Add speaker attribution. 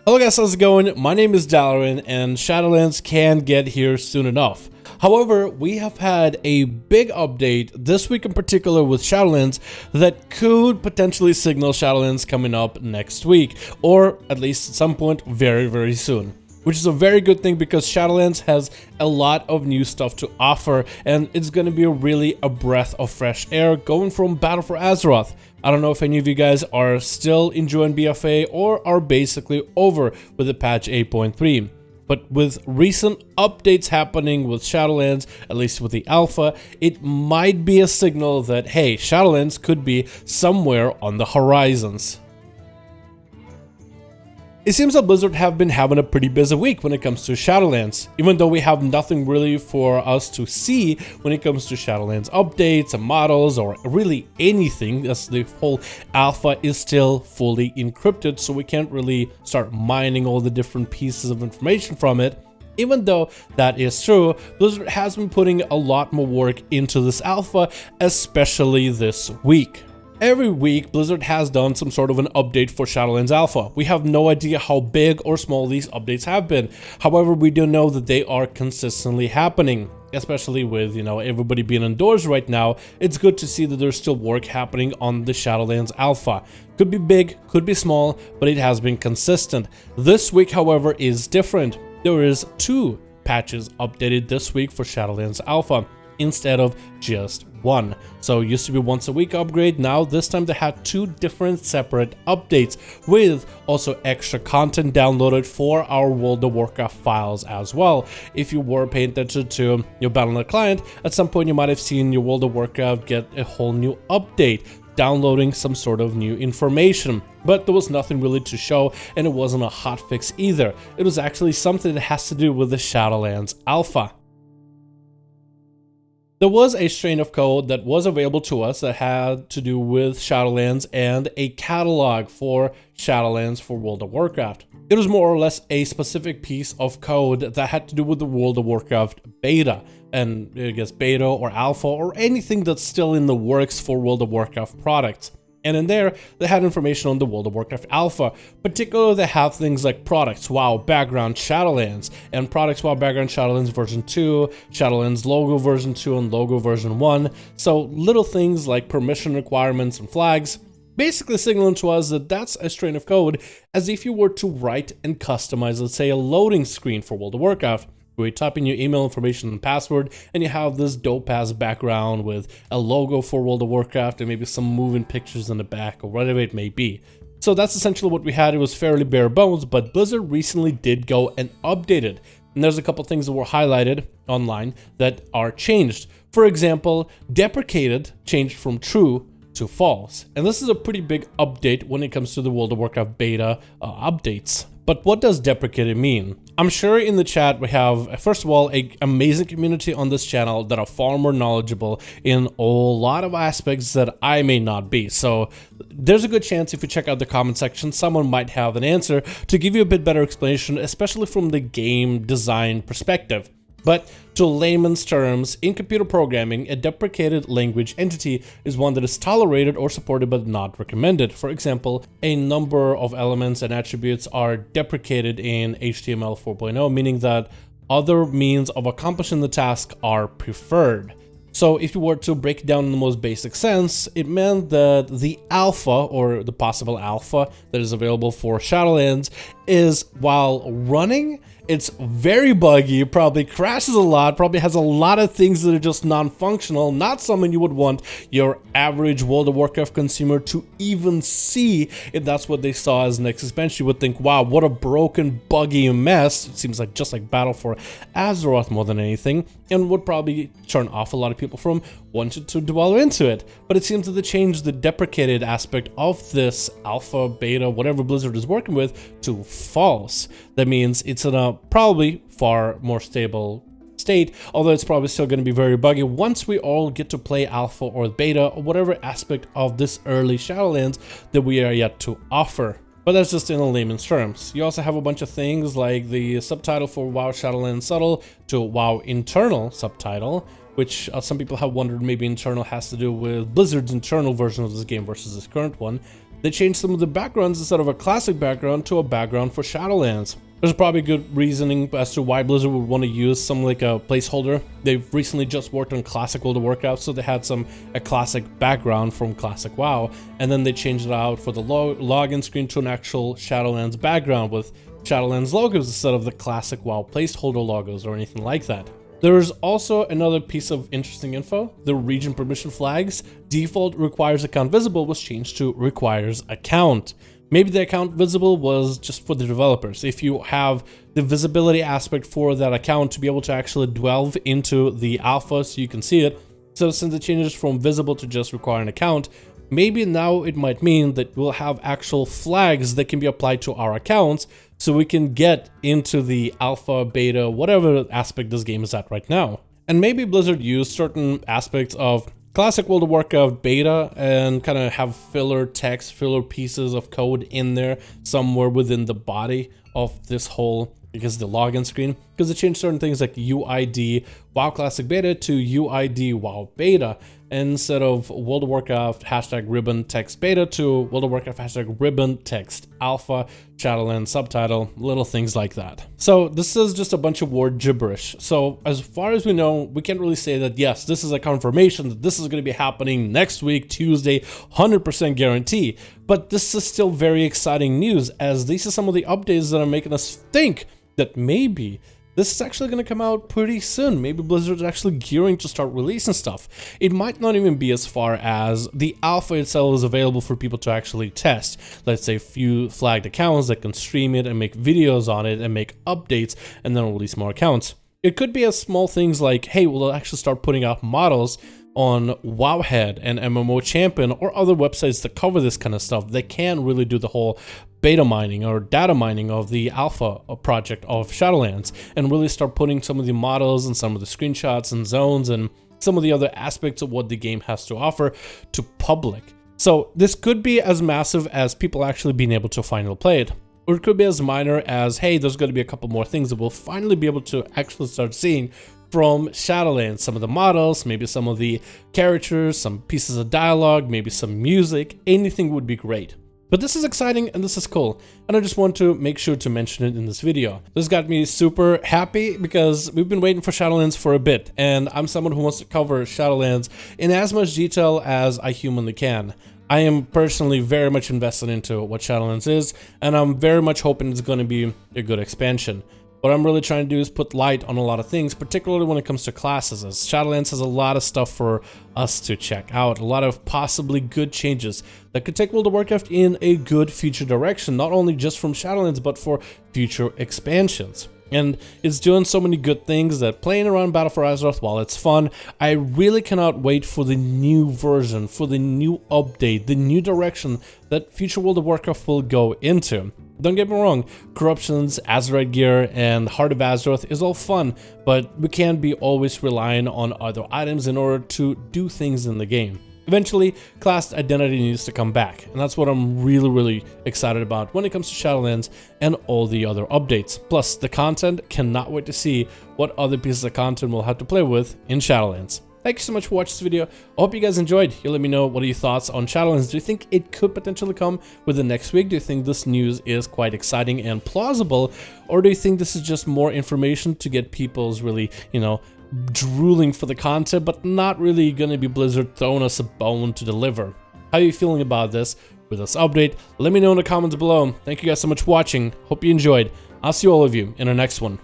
Speaker 1: Hello guys, how's it going? My name is Dalaran and Shadowlands can get here soon enough. However, we have had a big update this week in particular with Shadowlands that could potentially signal Shadowlands coming up next week, or at least at some point very soon. Which is a very good thing because Shadowlands has a lot of new stuff to offer, and it's going to be really a breath of fresh air going from Battle for Azeroth. I don't know if any of you guys are still enjoying BFA or are basically over with the patch 8.3. But with recent updates happening with Shadowlands, at least with the alpha, it might be a signal that, hey, Shadowlands could be somewhere on the horizons. It seems that Blizzard have been having a pretty busy week when it comes to Shadowlands, even though we have nothing really for us to see when it comes to Shadowlands updates and models or really anything, as the whole alpha is still fully encrypted, so we can't really start mining all the different pieces of information from it. Even though that is true, Blizzard has been putting a lot more work into this alpha, especially this week. Every week, Blizzard has done some sort of an update for Shadowlands Alpha. We have no idea how big or small these updates have been. However, we do know that they are consistently happening. Especially with, everybody being indoors right now, it's good to see that there's still work happening on the Shadowlands Alpha. Could be big, could be small, but it has been consistent. This week, however, is different. There is 2 patches updated this week for Shadowlands Alpha, instead of just 1. So it used to be once a week upgrade. Now this time they had 2 different separate updates with also extra content downloaded for our World of Warcraft files as well. If you were paying attention to your Battle.net client, at some point you might have seen your World of Warcraft get a whole new update, downloading some sort of new information. But there was nothing really to show, and it wasn't a hotfix either. It was actually something that has to do with the Shadowlands Alpha. There was a strain of code that was available to us that had to do with Shadowlands and a catalog for Shadowlands for World of Warcraft. It was more or less a specific piece of code that had to do with the World of Warcraft beta, and I guess beta or alpha or anything that's still in the works for World of Warcraft products. And in there, they had information on the World of Warcraft Alpha. Particularly, they have things like Products WoW Background Shadowlands, and Products WoW Background Shadowlands version 2, Shadowlands logo version 2, and logo version 1. So little things like permission requirements and flags, basically signaling to us that that's a strain of code, as if you were to write and customize, let's say, a loading screen for World of Warcraft, where you type in your email information and password, and you have this dope-ass background with a logo for World of Warcraft and maybe some moving pictures in the back or whatever it may be. So that's essentially what we had. It was fairly bare bones, but Blizzard recently did go and update it. And there's a couple things that were highlighted online that are changed. For example, deprecated changed from true to false. And this is a pretty big update when it comes to the World of Warcraft beta updates. But what does deprecated mean? I'm sure in the chat we have, first of all, an amazing community on this channel that are far more knowledgeable in a lot of aspects that I may not be. So there's a good chance if you check out the comment section, someone might have an answer to give you a bit better explanation, especially from the game design perspective. But to layman's terms, in computer programming, a deprecated language entity is one that is tolerated or supported but not recommended. For example, a number of elements and attributes are deprecated in HTML 4.0, meaning that other means of accomplishing the task are preferred. So if you were to break it down in the most basic sense, it meant that the alpha, or the possible alpha that is available for Shadowlands, is, while running, it's very buggy, probably crashes a lot, probably has a lot of things that are just non-functional, not something you would want your average World of Warcraft consumer to even see. If that's what they saw as next expansion, you would think, wow, what a broken, buggy mess. It seems like just like Battle for Azeroth more than anything, and would probably turn off a lot of people from wanting to dwell into it. But it seems that they changed the deprecated aspect of this alpha, beta, whatever Blizzard is working with, to false. That means it's in a probably far more stable state, although it's probably still going to be very buggy once we all get to play alpha or beta or whatever aspect of this early Shadowlands that we are yet to offer. But that's just in a layman's terms. You also have a bunch of things like the subtitle for WoW Shadowlands Subtle to WoW Internal subtitle, which some people have wondered maybe internal has to do with Blizzard's internal version of this game versus this current one. they changed some of the backgrounds. Instead of a classic background to a background for Shadowlands. There's probably good reasoning as to why Blizzard would want to use some like a placeholder. They've recently just worked on classic World of Warcraft, so they had a classic background from classic WoW, and then they changed it out for the login screen to an actual Shadowlands background with Shadowlands logos instead of the classic WoW placeholder logos or anything like that. There is also another piece of interesting info. The region permission flags default requires account visible was changed to requires account. Maybe the account visible was just for the developers. If you have the visibility aspect for that account to be able to actually delve into the alpha so you can see it. So since it changes from visible to just require an account, maybe now it might mean that we'll have actual flags that can be applied to our accounts so we can get into the alpha, beta, whatever aspect this game is at right now. And maybe Blizzard used certain aspects of classic World of Warcraft beta and kind of have filler text, filler pieces of code in there somewhere within the body of this whole, because the login screen, because they changed certain things like UID WoW Classic Beta to UID WoW Beta, instead of World of Warcraft #ribbon text beta to World of Warcraft #ribbon text alpha, Shadowlands subtitle, little things like that. So this is just a bunch of word gibberish. So as far as we know, we can't really say that yes, this is a confirmation that this is going to be happening next week, Tuesday, 100% guarantee. But this is still very exciting news, as these are some of the updates that are making us think that maybe this is actually going to come out pretty soon. Maybe Blizzard is actually gearing to start releasing stuff. It might not even be as far as the alpha itself is available for people to actually test. Let's say a few flagged accounts that can stream it and make videos on it and make updates and then release more accounts. It could be as small things like, hey, we'll actually start putting out models on Wowhead and MMO Champion or other websites that cover this kind of stuff. They can really do the whole beta mining or data mining of the alpha project of Shadowlands and really start putting some of the models and some of the screenshots and zones and some of the other aspects of what the game has to offer to public. So this could be as massive as people actually being able to finally play it. Or it could be as minor as, hey, there's going to be a couple more things that we'll finally be able to actually start seeing from Shadowlands. Some of the models, maybe some of the characters, some pieces of dialogue, maybe some music, anything would be great. But this is exciting and this is cool, and I just want to make sure to mention it in this video. This got me super happy because we've been waiting for Shadowlands for a bit, and I'm someone who wants to cover Shadowlands in as much detail as I humanly can. I am personally very much invested into what Shadowlands is, and I'm very much hoping it's going to be a good expansion. What I'm really trying to do is put light on a lot of things, particularly when it comes to classes, as Shadowlands has a lot of stuff for us to check out, a lot of possibly good changes that could take World of Warcraft in a good future direction, not only just from Shadowlands, but for future expansions. And it's doing so many good things that playing around Battle for Azeroth, while it's fun, I really cannot wait for the new version, for the new update, the new direction that future World of Warcraft will go into. Don't get me wrong, corruptions, Azerite gear, and Heart of Azeroth is all fun, but we can't be always relying on other items in order to do things in the game. Eventually, class identity needs to come back, and that's what I'm really excited about when it comes to Shadowlands and all the other updates. Plus, the content, cannot wait to see what other pieces of content we'll have to play with in Shadowlands. Thank you so much for watching this video. I hope you guys enjoyed. You let me know, what are your thoughts on Shadowlands? Do you think it could potentially come within next week? Do you think this news is quite exciting and plausible? Or do you think this is just more information to get people's really, drooling for the content, but not really going to be Blizzard throwing us a bone to deliver? How are you feeling about this with this update? Let me know in the comments below. Thank you guys so much for watching. Hope you enjoyed. I'll see all of you in our next one.